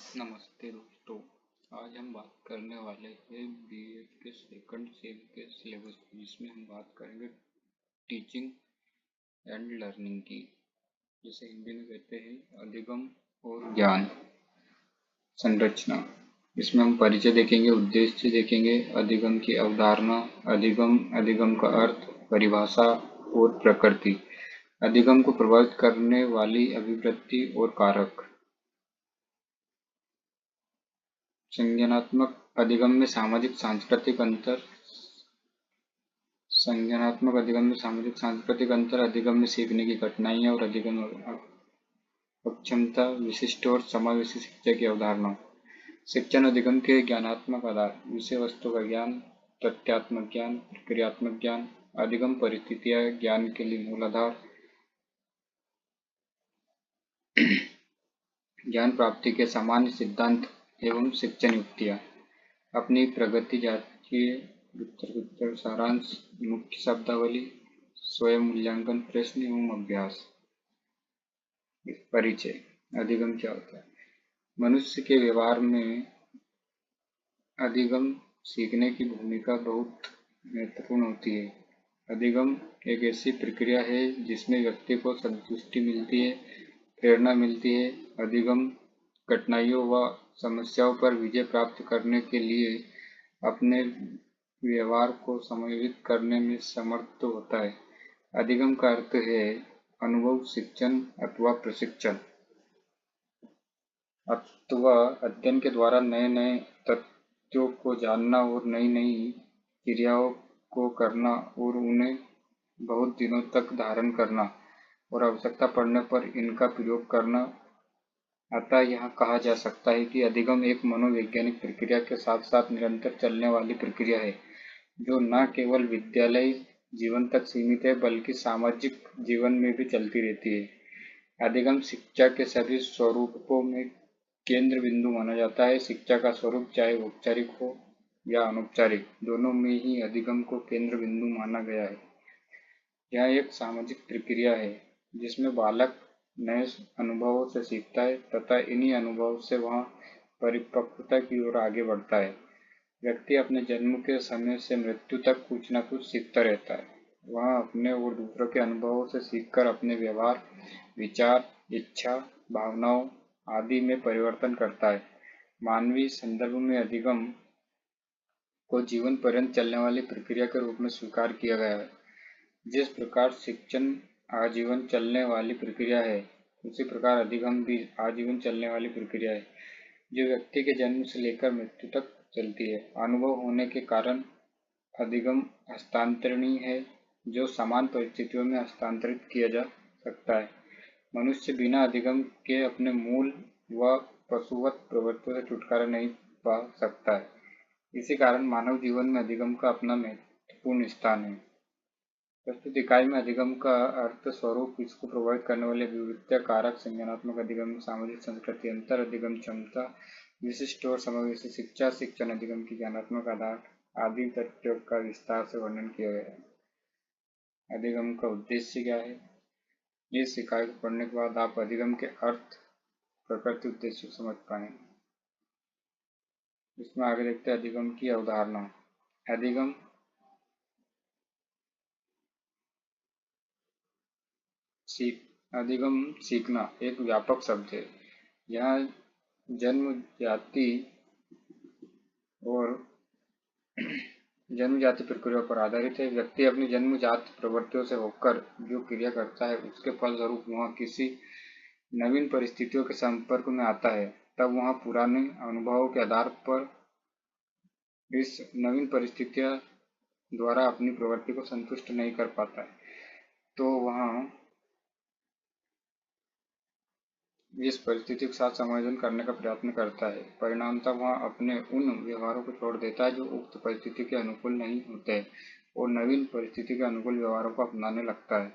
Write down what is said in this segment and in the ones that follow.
नमस्ते दोस्तों। आज हम बात करने वाले हैं बीएड के सेकंड सेम के सिलेबस की, जिसमें हम बात करेंगे टीचिंग एंड लर्निंग की, जिसे हिंदी में कहते हैं अधिगम और ज्ञान संरचना। इसमें हम परिचय देखेंगे, उद्देश्य देखेंगे, अधिगम की अवधारणा, अधिगम का अर्थ, परिभाषा और प्रकृति, अधिगम को प्रभावित करने वाली अभिवृत्ति और कारक। संज्ञानात्मक अधिगम में सामाजिक सांस्कृतिक अंतर, अधिगम में सीखने की कठिनाइयाँ और अधिगम अक्षमता, विशिष्ट और समावेशी शिक्षा की अवधारणा। शिक्षण अधिगम के ज्ञानात्मक आधार, विषय वस्तु का ज्ञान, तथ्यात्मक ज्ञान, प्रक्रियात्मक ज्ञान। अधिगम परिस्थितियाँ, ज्ञान के लिए मूलाधार, ज्ञान प्राप्ति के सामान्य सिद्धांत एवं शिक्षण युक्तियाँ। अपनी प्रगति जांचिए, उत्तर सारांश, मुख्य शब्दावली, स्वयं मूल्यांकन प्रश्न एवं अभ्यास। परिचय। अधिगम क्या होता है? मनुष्य के व्यवहार में अधिगम सीखने की भूमिका बहुत महत्वपूर्ण होती है। अधिगम एक ऐसी प्रक्रिया है जिसमें व्यक्ति को संतुष्टि मिलती है, प्रेरणा मिलती है। अधिगम कठिनाइयों व समस्याओं पर विजय प्राप्त करने के लिए अपने व्यवहार को समायोजित करने में समर्थ होता है। अधिगम का अर्थ है अनुभव, शिक्षण अथवा प्रशिक्षण अथवा अध्ययन के द्वारा नए नए तथ्यों को जानना और नई नई क्रियाओं को करना और उन्हें बहुत दिनों तक धारण करना और आवश्यकता पड़ने पर इनका प्रयोग करना। अतः यह कहा जा सकता है कि अधिगम एक मनोवैज्ञानिक प्रक्रिया के साथ साथ निरंतर चलने वाली प्रक्रिया है, जो न केवल विद्यालय जीवन तक सीमित है बल्कि सामाजिक जीवन में भी चलती रहती है। अधिगम शिक्षा के सभी स्वरूपों में केंद्र बिंदु माना जाता है। शिक्षा का स्वरूप चाहे औपचारिक हो या अनौपचारिक, दोनों में ही अधिगम को केंद्र बिंदु माना गया है। यह एक सामाजिक प्रक्रिया है जिसमें बालक नए अनुभवों से सीखता है तथा इन्हीं अनुभवों से वह परिपक्वता की ओर आगे बढ़ता है। व्यक्ति अपने जन्म के समय से मृत्यु तक कुछ न कुछ सीखता रहता है। वह अपने और दूसरों के अनुभवों से सीखकर अपने व्यवहार, विचार, इच्छा, भावनाओं आदि में परिवर्तन करता है। मानवीय संदर्भ में अधिगम को जीवन पर्यंत चलने वाली प्रक्रिया के रूप में स्वीकार किया गया है। जिस प्रकार शिक्षण आजीवन चलने वाली प्रक्रिया है, उसी प्रकार अधिगम भी आजीवन चलने वाली प्रक्रिया है, जो व्यक्ति के जन्म से लेकर मृत्यु तक चलती है। अनुभव होने के कारण अधिगम हस्तांतरणीय है, जो समान परिस्थितियों में हस्तांतरित किया जा सकता है। मनुष्य बिना अधिगम के अपने मूल व पशुवत प्रवृत्तियों से छुटकारा नहीं पा सकता है। इसी कारण मानव जीवन में अधिगम का अपना महत्वपूर्ण स्थान है। प्रस्तुत इकाई में अधिगम का अर्थ, स्वरूप, इसको प्रभावित करने वाले विवृत्तियाँ, कारक, संज्ञानात्मक अधिगम, सामाजिक संस्कृति अंतर, अधिगम क्षमता, विशिष्ट और समावेशी शिक्षा, शिक्षण अधिगम की ज्ञानात्मक आधार आदि तथ्यों का विस्तार से वर्णन किया गया है। अधिगम का उद्देश्य क्या है? इस इकाई को पढ़ने के बाद आप अधिगम के अर्थ, प्रकृति, उद्देश्य को समझ पाएंगे। इसमें आगे देखते हैं अधिगम की अवधारणा। अधिगम सीखना एक व्यापक शब्द है। यह जन्मजाति प्रक्रिया पर आधारित है। व्यक्ति अपनी जन्मजात प्रवृत्तियों से होकर जो क्रिया करता है, उसके फलस्वरूप वह किसी नवीन परिस्थितियों के संपर्क में आता है। तब वह पुराने अनुभवों के आधार पर इस नवीन परिस्थितियों द्वारा अपनी प्रवृत्ति को संतुष्ट नहीं कर पाता है, तो वह इस परिस्थिति के साथ समायोजन करने का प्रयत्न करता है। परिणामतः वह अपने उन व्यवहारों को छोड़ देता है जो उक्त परिस्थिति के अनुकूल नहीं होते और नवीन परिस्थिति के अनुकूल व्यवहारों को अपनाने लगता है।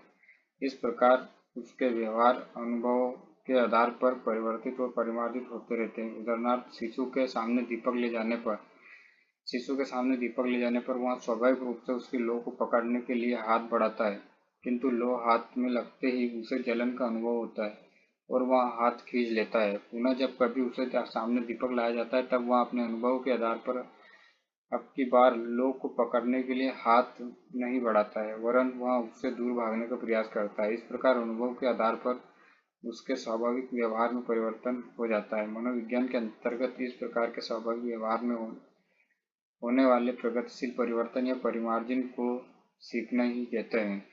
इस प्रकार उसके व्यवहार अनुभवों के आधार पर परिवर्तित और परिमार्जित होते रहते हैं। उदाहरणार्थ, शिशु के सामने दीपक ले जाने पर वह स्वाभाविक रूप से उसकी लौ को पकड़ने के लिए हाथ बढ़ाता है, किंतु लौ हाथ में लगते ही उसे जलन का अनुभव होता है। और वह हाथ खींच लेता है। पुनः जब कभी उसे सामने दीपक लाया जाता है तब वह अपने अनुभव के आधार पर अब की बार लो को पकड़ने के लिए हाथ नहीं बढ़ाता है, वरन वह उससे दूर भागने का प्रयास करता है। इस प्रकार अनुभव के आधार पर उसके स्वाभाविक व्यवहार में परिवर्तन हो जाता है। मनोविज्ञान के अंतर्गत इस प्रकार के स्वाभाविक व्यवहार में होने वाले प्रगतिशील परिवर्तन या परिमार्जन को सीखना ही कहते हैं।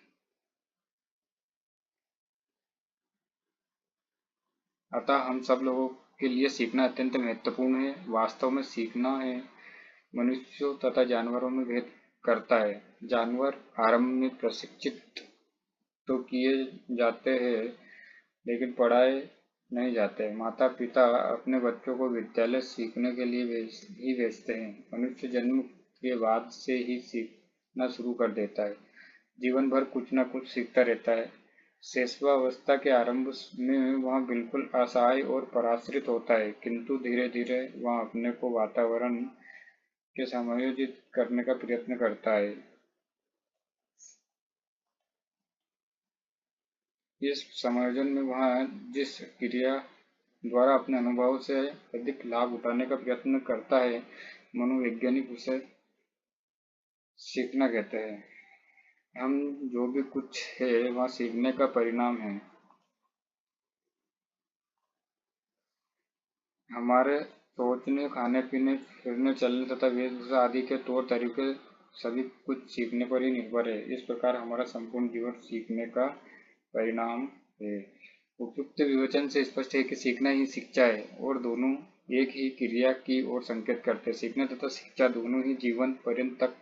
अतः हम सब लोगों के लिए सीखना अत्यंत महत्वपूर्ण है। वास्तव में सीखना है मनुष्यों तथा जानवरों में भेद करता है। जानवर आरंभ में प्रशिक्षित तो किए जाते हैं लेकिन पढ़ाए नहीं जाते। माता पिता अपने बच्चों को विद्यालय सीखने के लिए ही भेजते हैं। मनुष्य जन्म के बाद से ही सीखना शुरू कर देता है। जीवन भर कुछ न कुछ सीखता रहता है। शैशवावस्था के आरंभ में वह बिल्कुल असहाय और पराश्रित होता है, किंतु धीरे धीरे वह अपने को वातावरण के समायोजित करने का प्रयत्न करता है। इस समायोजन में वह जिस क्रिया द्वारा अपने अनुभव से अधिक लाभ उठाने का प्रयत्न करता है, मनोवैज्ञानिक उसे सीखना कहते हैं। हम जो भी कुछ है वह सीखने का परिणाम है। हमारे सोचने, खाने पीने, फिरने, चलने तथा वेशभूषा आदि के तौर तरीके सभी कुछ सीखने पर ही निर्भर है। इस प्रकार हमारा संपूर्ण जीवन सीखने का परिणाम है। उपयुक्त विवेचन से स्पष्ट है कि सीखना ही शिक्षा है और दोनों एक ही क्रिया की ओर संकेत करते हैं। सीखना तथा शिक्षा दोनों ही जीवन पर्यंत तक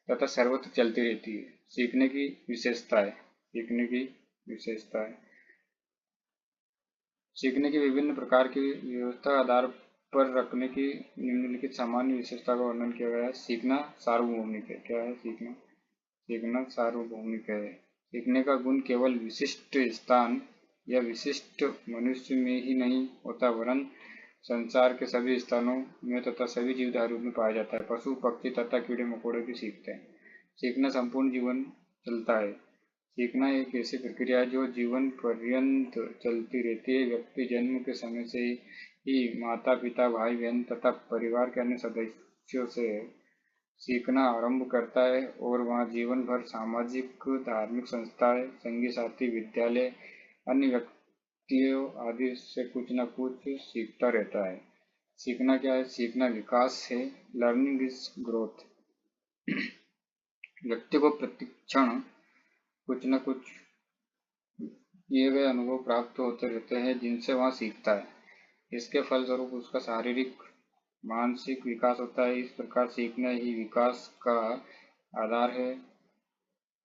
तथा सर्वत्र चलती रहती है। सीखने की विशेषताएं। सीखने की विशेषताएं सीखने की विभिन्न प्रकार की व्यवस्था आधार पर रखने की निम्नलिखित सामान्य विशेषता का वर्णन किया गया है। सीखना सार्वभौमिक है। क्या है सीखना? सीखना सार्वभौमिक है। सीखने का गुण केवल विशिष्ट स्थान या विशिष्ट मनुष्य में ही नहीं होता, वरन संसार के सभी स्थानों में तथा सभी जीवधारियों में पाया जाता है। पशु, पक्षी तथा कीड़े मकोड़े भी सीखते हैं। सीखना संपूर्ण जीवन चलता है। सीखना एक ऐसी प्रक्रिया है जो जीवन पर्यंत चलती रहती है। व्यक्ति जन्म के समय से ही माता पिता, भाई बहन तथा परिवार के अन्य सदस्यों से सीखना आरंभ करता है और वह जीवन भर सामाजिक, धार्मिक संस्थाएं, संगी साथी, विद्यालय, अन्य व्यक्तियों आदि से कुछ न कुछ सीखता रहता है। सीखना क्या है? सीखना विकास है। Learning is growth. व्यक्ति को प्रतिक्षण कुछ न कुछ किए गए अनुभव प्राप्त होते रहते हैं जिनसे वह सीखता है। इसके फलस्वरूप उसका शारीरिक, मानसिक विकास होता है। इस प्रकार सीखना ही विकास का आधार है।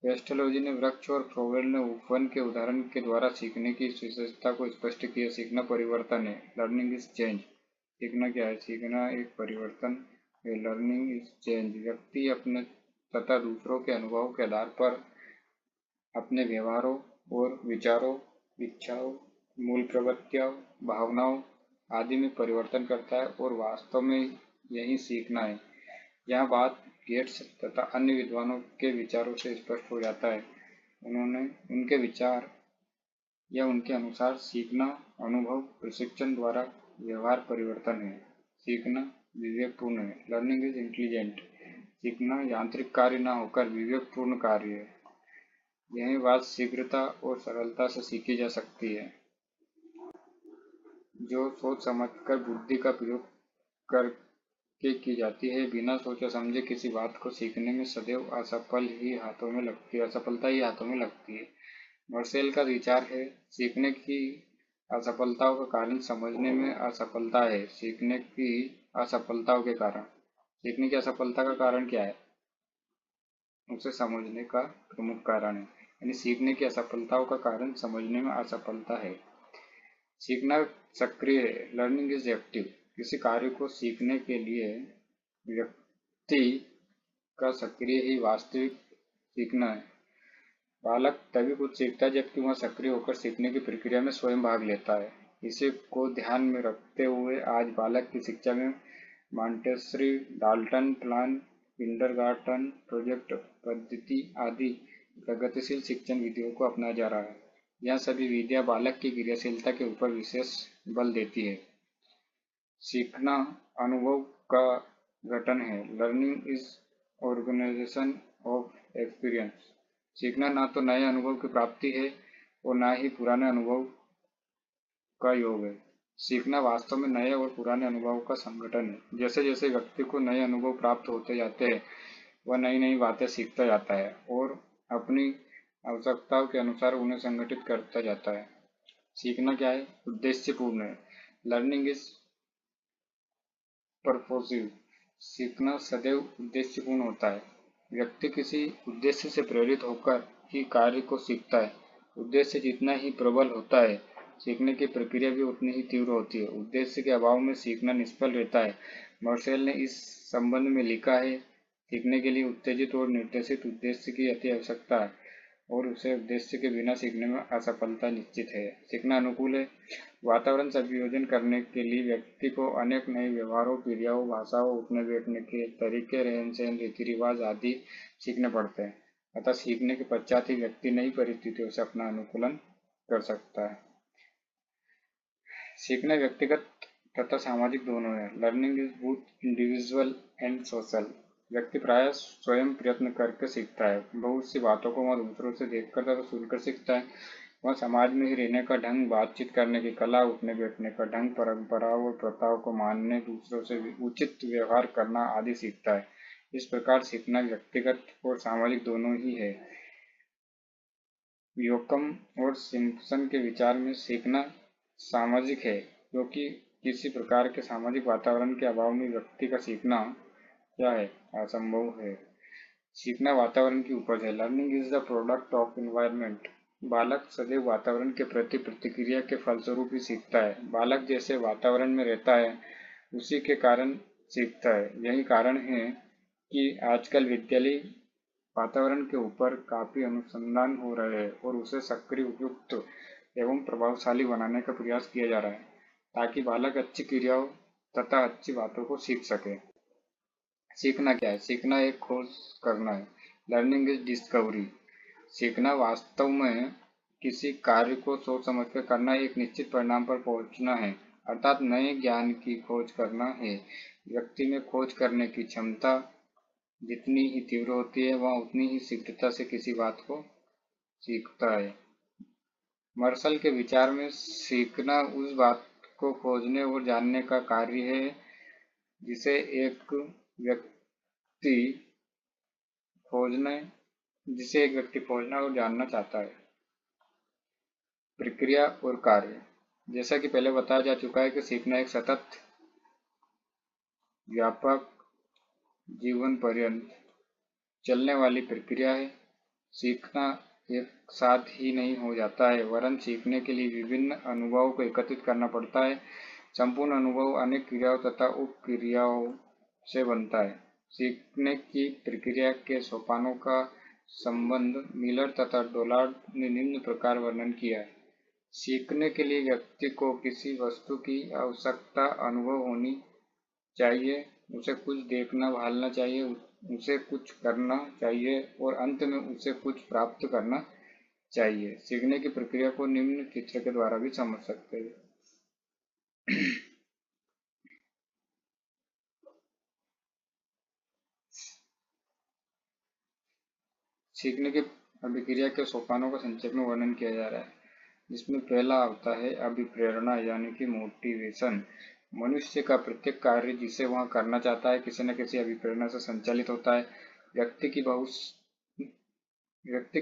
पेस्टोलॉजी ने वृक्ष और फ्रोवेल ने उपवन के उदाहरण के द्वारा सीखने की इस विशेषता को स्पष्ट किया। सीखना परिवर्तन है। Learning is change. सीखना क्या है? सीखना एक परिवर्तन है। Learning is change. व्यक्ति अपने तथा दूसरों के अनुभव के आधार पर अपने व्यवहारों और विचारों, इच्छाओं, मूल प्रवृत्तियों, भावनाओं आदि में परिवर्तन करता है और वास्तव में यही सीखना है। यह बात गेट्स तथा अन्य विद्वानों के विचारों से स्पष्ट हो जाता है। उनके विचार या उनके अनुसार सीखना अनुभव प्रशिक्षण द्वारा व्यवहार परिवर्तन है। सीखना विवेकपूर्ण है। Learning is intelligent. सीखना यांत्रिक कार्य न होकर विवेकपूर्ण कार्य है। यही बात शीघ्रता और सरलता से सीखी जा सकती है। जो सोच समझकर बुद्धि का प्रयोग करके की जाती है, बिना सोचे समझे किसी बात को सीखने में सदैव असफलता ही हाथों में लगती है। मर्सेल का विचार है, सीखने की असफलताओं का कारण समझने में असफलता है। सीखने की असफलताओं के कारण सीखने की असफलता का कारण क्या है? उसे समझने का प्रमुख कारण है। यानी सीखने की असफलताओं का कारण समझने में असफलता है। सीखना सक्रिय है। Learning is active. किसी कार्य को सीखने के लिए व्यक्ति का सक्रिय ही वास्तविक सीखना है। बालक तभी कुछ सीखता है जबकि वह सक्रिय होकर सीखने की प्रक्रिया में स्वयं भाग लेता है। इसी को ध्यान में रखते हुए आज बालक की शिक्षा में Montessori, Dalton plan, kindergarten project पद्धति आदि प्रगतिशील शिक्षण विधियों को अपनाया जा रहा है। यह सभी विधियां बालक की क्रियाशीलता के ऊपर विशेष बल देती है। सीखना अनुभव का गठन है। Learning is organization of experience. सीखना ना तो नए अनुभव की प्राप्ति है और ना ही पुराने अनुभव का योग है। सीखना वास्तव में नए और पुराने अनुभवों का संगठन है। जैसे जैसे व्यक्ति को नए अनुभव प्राप्त होते जाते हैं, वह नई नई बातें सीखता जाता है और अपनी आवश्यकताओं के अनुसार उन्हें संगठित करता जाता है। सीखना क्या है? उद्देश्यपूर्ण है। Learning is purposive. सीखना सदैव उद्देश्यपूर्ण होता है। व्यक्ति किसी उद्देश्य से प्रेरित होकर ही कार्य को सीखता है। उद्देश्य जितना ही प्रबल होता है, सीखने की प्रक्रिया भी उतनी ही तीव्र होती है। उद्देश्य के अभाव में सीखना निष्फल रहता है। मार्शल ने इस संबंध में लिखा है, सीखने के लिए उत्तेजित और निर्देशित उद्देश्य की अति आवश्यकता है और उसे उद्देश्य के बिना सीखने में असफलता निश्चित है। सीखना अनुकूल है। वातावरण संयोजन करने के लिए व्यक्ति को अनेक नए व्यवहारों, क्रियाओं, भाषाओं, उठने बैठने के तरीके, रहन सहन, रीति रिवाज आदि सीखने पड़ते हैं। अतः सीखने के पश्चात ही व्यक्ति नई परिस्थितियों से अपना अनुकूलन कर सकता है। सीखना व्यक्तिगत तथा सामाजिक दोनों है। Learning is both individual and social. व्यक्ति प्राय स्वयं प्रयत्न करके सीखता है। बहुत सी बातों को वह दूसरों से देखकर तथा सुनकर सीखता है। वह समाज में ही रहने का ढंग, बातचीत करने की कला, उठने बैठने का ढंग, परंपराओं और प्रथाओं को मानने, दूसरों से उचित व्यवहार करना आदि सीखता है। इस प्रकार सीखना व्यक्तिगत और सामाजिक दोनों ही है। योकम और सिम्पसन के विचार में सीखना सामाजिक है, क्योंकि किसी प्रकार के सामाजिक वातावरण के अभाव में व्यक्ति का सीखना क्या है? असंभव है। सीखना वातावरण की उपज है। Learning is the product of environment. बालक सदैव वातावरण के प्रति प्रतिक्रिया के फलस्वरूप ही सीखता है। बालक जैसे वातावरण में रहता है, उसी के कारण सीखता है। यही कारण है कि आजकल विद्यालय वातावरण के ऊपर काफी अनुसंधान हो रहे हैं और उसे सक्रिय, उपयुक्त एवं प्रभावशाली बनाने का प्रयास किया जा रहा है, ताकि बालक अच्छी क्रियाओं तथा अच्छी बातों को सीख सके। सीखना क्या है? सीखना एक खोज करना है। Learning is discovery. सीखना वास्तव में किसी कार्य को सोच समझ कर करना, एक निश्चित परिणाम पर पहुंचना है, अर्थात नए ज्ञान की खोज करना है। व्यक्ति में खोज करने की क्षमता जितनी ही तीव्र होती है, वह उतनी ही शीघ्रता से किसी बात को सीखता है। मार्शल के विचार में सीखना उस बात को खोजने और जानने का कार्य है जिसे एक व्यक्ति खोजने जिसे एक व्यक्ति खोजना और जानना चाहता है। प्रक्रिया और कार्य। जैसा कि पहले बताया जा चुका है कि सीखना एक सतत, व्यापक, जीवन पर्यंत चलने वाली प्रक्रिया है। सीखना एक साथ ही नहीं हो जाता है, वरन सीखने के लिए विभिन्न अनुभवों को एकत्रित करना पड़ता है। संपूर्ण अनुभव अनेक क्रियाओं तथा उप क्रियाओं से बनता है। सीखने की प्रक्रिया के सोपानों का संबंध मिलर तथा डोलार्ड ने निम्न प्रकार वर्णन किया है। सीखने के लिए व्यक्ति को किसी वस्तु की आवश्यकता अनुभव होनी चाहिए, उसे कुछ देखना भालना चाहिए, उसे कुछ करना चाहिए और अंत में उसे कुछ प्राप्त करना चाहिए। सीखने की प्रक्रिया को निम्न चित्र के द्वारा भी समझ सकते हैं। सीखने की अभिक्रिया के सोपानों का संक्षेप में वर्णन किया जा रहा है, जिसमें पहला आता है अभिप्रेरणा यानी कि मोटिवेशन। मनुष्य का प्रत्येक कार्य जिसे वह करना चाहता है, किसी न किसी अभिप्रेरणा से संचालित होता है। व्यक्ति की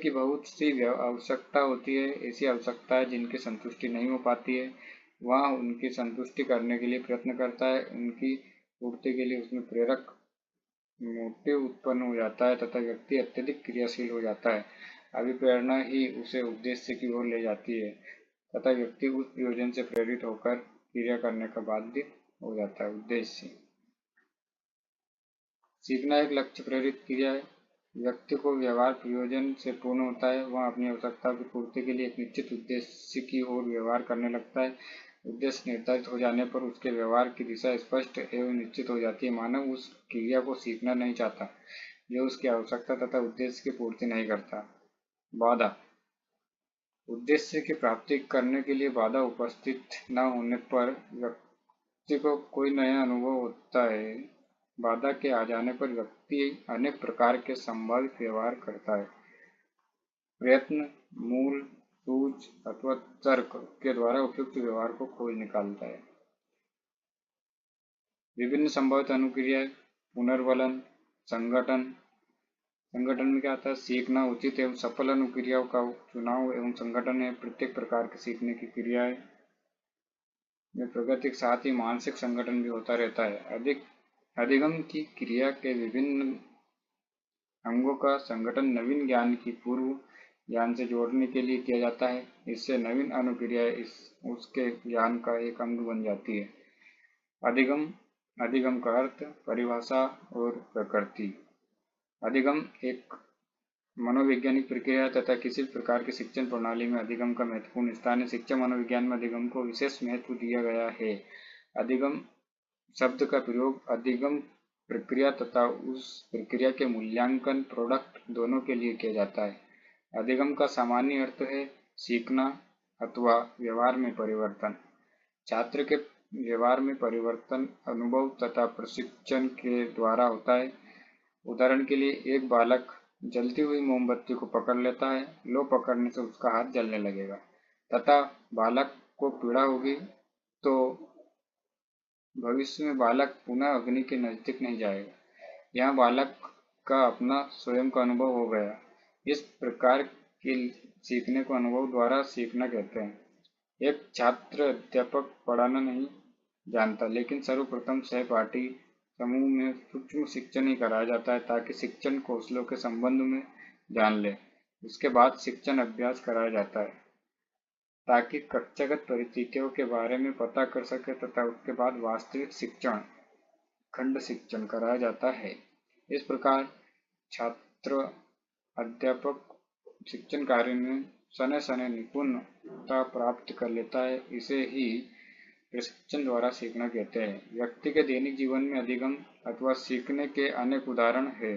बहुत सी आवश्यकता होती है, ऐसी आवश्यकताएं जिनकी संतुष्टि नहीं हो पाती है। वह उनकी संतुष्टि करने के लिए प्रयत्न करता है। उनकी पूर्ति के लिए उसमें प्रेरक मोटिव उत्पन्न हो जाता है तथा व्यक्ति अत्यधिक क्रियाशील हो जाता है। अभिप्रेरणा ही उसे उद्देश्य की ओर ले जाती है तथा व्यक्ति उस प्रयोजन से प्रेरित होकर क्रिया करने का बाध्य हो जाता है। उद्देश्य। सीखना एक लक्ष्य प्रेरित क्रिया है। व्यक्ति को व्यवहार प्रयोजन से पूर्ण होता है। वह अपनी आवश्यकताओं की पूर्ति के लिए एक निश्चित उद्देश्य की ओर व्यवहार करने लगता है। उद्देश्य निर्धारित हो जाने पर उसके व्यवहार की दिशा स्पष्ट एवं निश्चित हो जाती है। मानव उस क्रिया को सीखना नहीं चाहता जो उसकी आवश्यकता तथा उद्देश्य की पूर्ति नहीं करता। बाधा। उद्देश्य की प्राप्ति करने के लिए बाधा उपस्थित न होने पर व्यक्ति को कोई नया अनुभव होता है। बाधा के आ जाने पर व्यक्ति अनेक प्रकार के संभावित व्यवहार करता है। प्रयत्न, मूल, सूझ अथवा तर्क के द्वारा उपयुक्त व्यवहार को खोज निकालता है। विभिन्न संभावित अनुक्रियाएं, पुनर्वलन, संगठन। संगठन में क्या आता है? सीखना, उचित एवं सफल अनुक्रियाओं का चुनाव एवं संगठन है प्रत्येक प्रकार के सीखने की क्रियाएं में प्रगति के साथ ही मानसिक संगठन भी होता रहता है। अधिगम की क्रिया के विभिन्न अंगों का संगठन नवीन ज्ञान की पूर्व ज्ञान से जोड़ने के लिए किया जाता है। इससे नवीन अनुक्रिया उसके ज्ञान का एक अंग बन जाती है। अधिगम अधिगम का अर्थ, परिभाषा और प्रकृति। अधिगम एक मनोवैज्ञानिक प्रक्रिया तथा किसी प्रकार की शिक्षण प्रणाली में अधिगम का महत्वपूर्ण स्थान है। शिक्षा मनोविज्ञान में अधिगम को विशेष महत्व दिया गया है। अधिगम शब्द का प्रयोग अधिगम प्रक्रिया तथा उस प्रक्रिया के मूल्यांकन प्रोडक्ट दोनों के लिए किया जाता है। अधिगम का सामान्य अर्थ है सीखना अथवा व्यवहार में परिवर्तन। छात्र के व्यवहार में परिवर्तन अनुभव तथा प्रशिक्षण के द्वारा होता है। उदाहरण के लिए एक बालक जलती हुई मोमबत्ती को पकड़ लेता है। लो पकड़ने से उसका हाथ जलने लगेगा तथा बालक को पीड़ा होगी, तो भविष्य में बालक पुनः अग्नि के नजदीक नहीं जाएगा। यहाँ बालक का अपना स्वयं का अनुभव हो गया। इस प्रकार के सीखने को अनुभव द्वारा सीखना कहते हैं। एक छात्र अध्यापक पढ़ाना नहीं जानता, लेकिन सर्वप्रथम सहपाठी समूह में सूक्ष्म शिक्षण ही कराया जाता है ताकि शिक्षण कौशलों के संबंध में जान ले। इसके बाद शिक्षण अभ्यास कराया जाता है ताकि कक्षागत परिस्थितियों के बारे में पता कर सके तथा उसके बाद वास्तविक शिक्षण खंड शिक्षण कराया जाता है। इस प्रकार छात्र अध्यापक शिक्षण कार्य में सने सने निपुणता प्राप्त कर लेता है। इसे ही प्रशिक्षण द्वारा सीखना कहते हैं। व्यक्ति के दैनिक जीवन में अधिगम अथवा सीखने के अनेक उदाहरण है।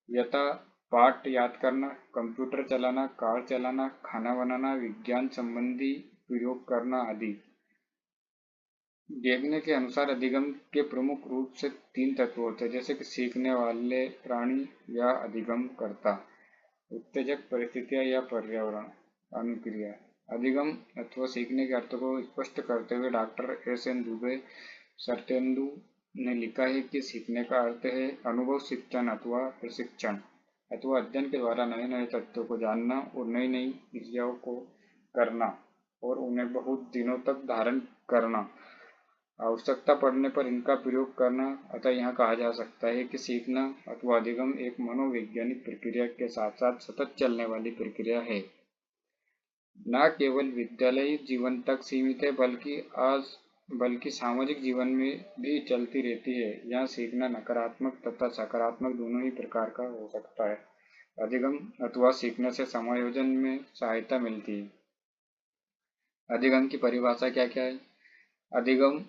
यथा पाठ याद करना, कंप्यूटर चलाना, कार चलाना, खाना बनाना, विज्ञान संबंधी प्रयोग करना आदि। देखने के अनुसार अधिगम के प्रमुख रूप से 3 तत्व होते हैं, जैसे कि सीखने वाले प्राणी या अधिगम कर्ता, उत्तेजक परिस्थितियां या पर्यावरण, अनुक्रिया। अधिगम अथवा सीखने के अर्थ को स्पष्ट करते हुए डॉक्टर एस.एन. दुबे सरतेंदु ने लिखा है कि सीखने का अर्थ है अनुभव, शिक्षण अथवा प्रशिक्षण अथवा अध्ययन के द्वारा नए नए तथ्यों को जानना और नई नई क्रियाओं को करना और उन्हें बहुत दिनों तक धारण करना, आवश्यकता पड़ने पर इनका प्रयोग करना। अतः यहाँ कहा जा सकता है कि सीखना अथवा अधिगम एक मनोवैज्ञानिक प्रक्रिया के साथ साथ सतत चलने वाली प्रक्रिया है। न केवल विद्यालयी जीवन तक सीमित है बल्कि सामाजिक जीवन में भी चलती रहती है। यहाँ सीखना नकारात्मक तथा सकारात्मक दोनों ही प्रकार का हो सकता है। अधिगम अथवा सीखने से समायोजन में सहायता मिलती है। अधिगम की परिभाषा क्या क्या है? अधिगम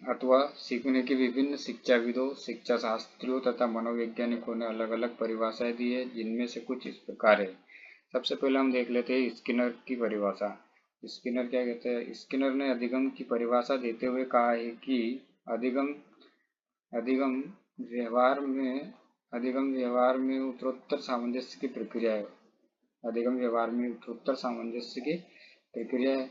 अथवा सीखने की विभिन्न शिक्षाविदों, शिक्षा शास्त्रियों तथा मनोवैज्ञानिकों ने अलग अलग परिभाषाएं दी है, जिनमें से कुछ इस प्रकार है। सबसे पहले हम देख लेते हैं स्किनर की परिभाषा। स्किनर क्या कहते हैं? स्किनर ने अधिगम की परिभाषा देते हुए कहा है कि अधिगम अधिगम व्यवहार में उत्तरोत्तर सामंजस्य की प्रक्रिया है। अधिगम व्यवहार में उत्तरोत्तर सामंजस्य की प्रक्रिया है।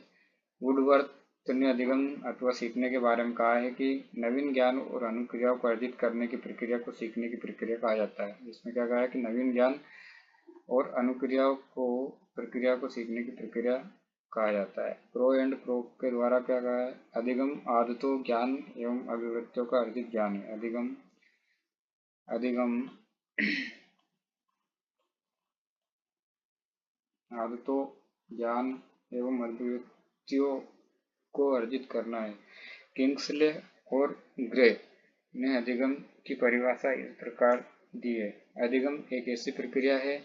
वुडवर्थ ने अधिगम अथवा सीखने के बारे में कहा है कि नवीन ज्ञान और अनुक्रियाओं को अर्जित करने की प्रक्रिया को सीखने की प्रक्रिया कहा जाता है। इसमें क्या कहा है कि नवीन ज्ञान और अनुक्रियाओं को प्रक्रिया को सीखने की प्रक्रिया कहा जाता है। प्रो एंड प्रो के द्वारा क्या कहा है? अधिगम आदतों, ज्ञान एवं अभिवृत्तियों का अर्जित ज्ञान है। अधिगम आदतों, ज्ञान एवं अभिवृत्तियों को अर्जित करना है। किंग्सले और ग्रे ने अधिगम की परिभाषा इस प्रकार दी है। अधिगम एक ऐसी प्रक्रिया है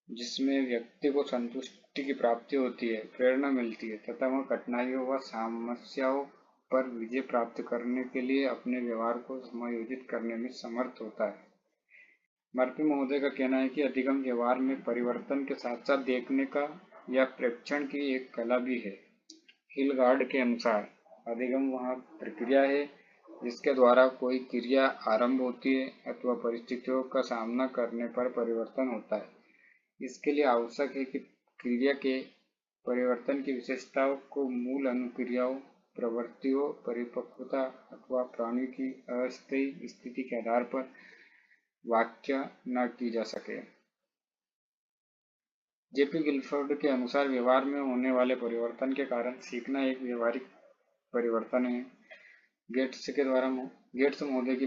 जिसमें व्यक्ति को संतुष्टि की प्राप्ति होती है, प्रेरणा मिलती है तथा वह कठिनाइयों व समस्याओं पर विजय प्राप्त करने के लिए अपने व्यवहार को समायोजित करने में समर्थ होता है। मर्फी महोदय का कहना है कि अधिगम व्यवहार में परिवर्तन के साथ साथ देखने का यह प्रेक्षण की एक कला भी है। हिलगार्ड के अनुसार अधिगम वह प्रक्रिया है जिसके द्वारा कोई क्रिया आरंभ होती है अथवा परिस्थितियों का सामना करने पर परिवर्तन होता है। इसके लिए आवश्यक है कि क्रिया के परिवर्तन की विशेषताओं को मूल अनुक्रियाओं, प्रवृत्तियों, परिपक्वता अथवा प्राणी की अस्थायी स्थिति के आधार पर व्याख्या न की जा सके। जेपी गिलफोर्ड के अनुसार व्यवहार में होने वाले परिवर्तन के कारण सीखना एक व्यवहारिक परिवर्तन है। गेट्स महोदय की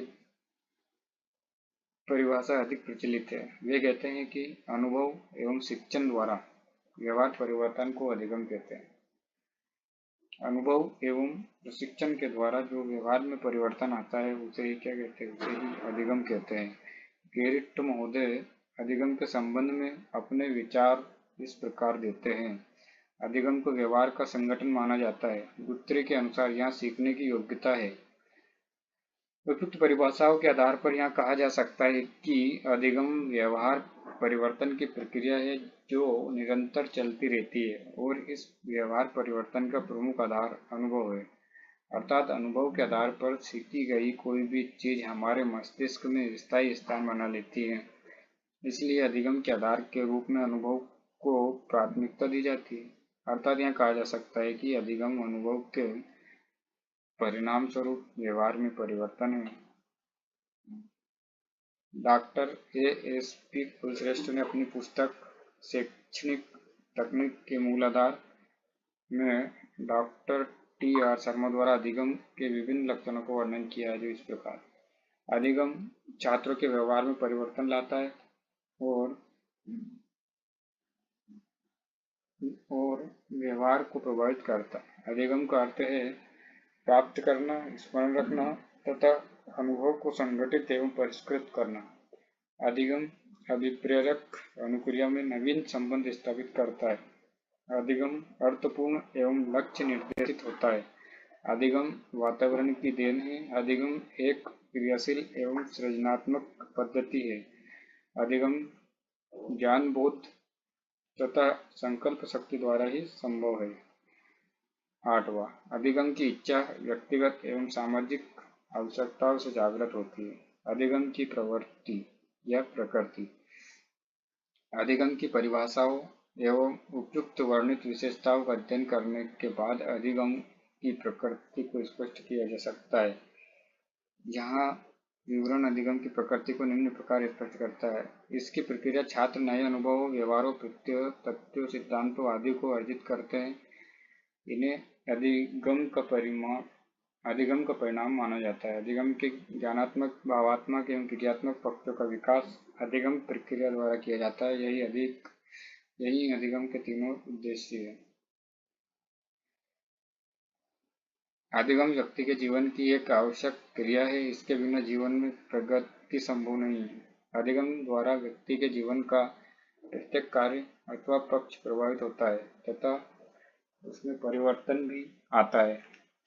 परिभाषा अधिक प्रचलित है। वे कहते हैं कि अनुभव एवं शिक्षण द्वारा व्यवहार परिवर्तन को अधिगम कहते हैं। अनुभव एवं प्रशिक्षण के द्वारा जो व्यवहार में परिवर्तन आता है उसे ही क्या कहते हैं, उसे ही अधिगम कहते हैं। गेरिट महोदय अधिगम के संबंध में अपने विचार इस प्रकार देते हैं। अधिगम को व्यवहार का संगठन माना जाता है। गुत्रे के अनुसार यहाँ सीखने की योग्यता है। उपयुक्त परिभाषाओं के आधार पर यहाँ कहा जा सकता है कि अधिगम व्यवहार परिवर्तन की प्रक्रिया है जो निरंतर चलती रहती है और इस व्यवहार परिवर्तन का प्रमुख आधार अनुभव है। अर्थात अनुभव के आधार पर सीखी गई कोई भी चीज हमारे मस्तिष्क में स्थायी स्थान बना लेती है। इसलिए अधिगम के आधार के रूप में अनुभव को प्राथमिकता दी जाती है। अर्थात यहाँ कहा जा सकता है कि अधिगम अनुभव के परिणाम स्वरूप व्यवहार में परिवर्तन है। डॉक्टर ए.एस.पी. कुलश्रेष्ठ ने अपनी पुस्तक शैक्षणिक तकनीक के मूल आधार में डॉक्टर टी.आर. शर्मा द्वारा अधिगम के विभिन्न लक्षणों को वर्णन किया है, जो इस प्रकार: अधिगम छात्रों के व्यवहार में परिवर्तन लाता है और व्यवहार को प्रभावित करता है। अधिगम का अर्थ है प्राप्त करना, स्मरण रखना तथा अनुभव को संगठित एवं परिष्कृत करना। अधिगम अभिप्रेरक अनुक्रिया में नवीन संबंध स्थापित करता है। अधिगम अर्थपूर्ण एवं लक्ष्य निर्देशित होता है। अधिगम वातावरण की देन है। अधिगम एक क्रियाशील एवं सृजनात्मक पद्धति है। अधिगम ज्ञान, बोध तथा संकल्प शक्ति द्वारा ही संभव है। 8वां, अधिगम की इच्छा व्यक्तिगत एवं सामाजिक आवश्यकताओं से जागृत होती है। अधिगम की प्रवृत्ति या प्रकृति। अधिगम की परिभाषाओं एवं उपयुक्त वर्णित विशेषताओं का अध्ययन करने के बाद अधिगम की प्रकृति को स्पष्ट किया जा सकता है। यहाँ विवरण अधिगम की प्रकृति को निम्न प्रकार स्पष्ट करता है। इसकी प्रक्रिया छात्र नए अनुभवों, व्यवहारों, प्रत्ययों, तथ्यों, सिद्धांतों आदि को अर्जित करते हैं। इन्हें अधिगम का परिणाम माना जाता है। अधिगम के ज्ञानात्मक, भावात्मक एवं क्रियात्मक पक्षों का विकास अधिगम प्रक्रिया द्वारा किया जाता है। यही अधिगम के तीनों उद्देश्य है। अधिगम व्यक्ति के जीवन की एक आवश्यक क्रिया है। इसके बिना जीवन में प्रगति संभव नहीं है। अधिगम द्वारा व्यक्ति के जीवन का प्रत्येक कार्य अथवा पक्ष प्रभावित होता है तथा उसमें परिवर्तन भी आता है।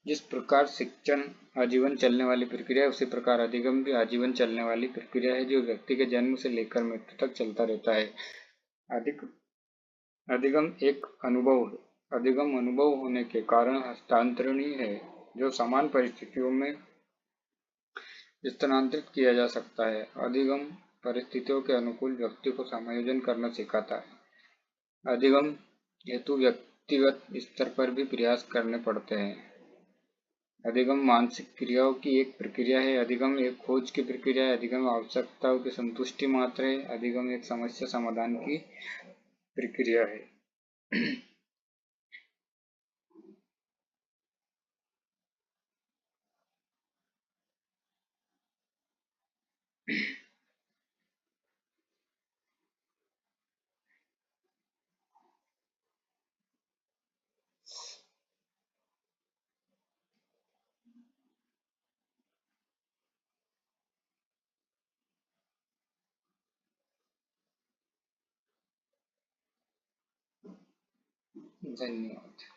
जिस प्रकार शिक्षण आजीवन चलने वाली प्रक्रिया है, उसी प्रकार अधिगम भी आजीवन चलने वाली प्रक्रिया है जो व्यक्ति के जन्म से लेकर मृत्यु तक चलता रहता है। अधिगम एक अनुभव है। अधिगम अनुभव होने के कारण हस्तांतरणीय है, जो समान परिस्थितियों में स्थानांतरित किया जा सकता है। अधिगम परिस्थितियों के अनुकूल व्यक्ति को समायोजन करना सिखाता है। अधिगम हेतु व्यक्तिगत स्तर पर भी प्रयास करने पड़ते हैं। अधिगम मानसिक क्रियाओं की एक प्रक्रिया है। अधिगम एक खोज की प्रक्रिया है। अधिगम आवश्यकताओं की संतुष्टि मात्र है। अधिगम एक समस्या समाधान की प्रक्रिया है। धन्यवाद।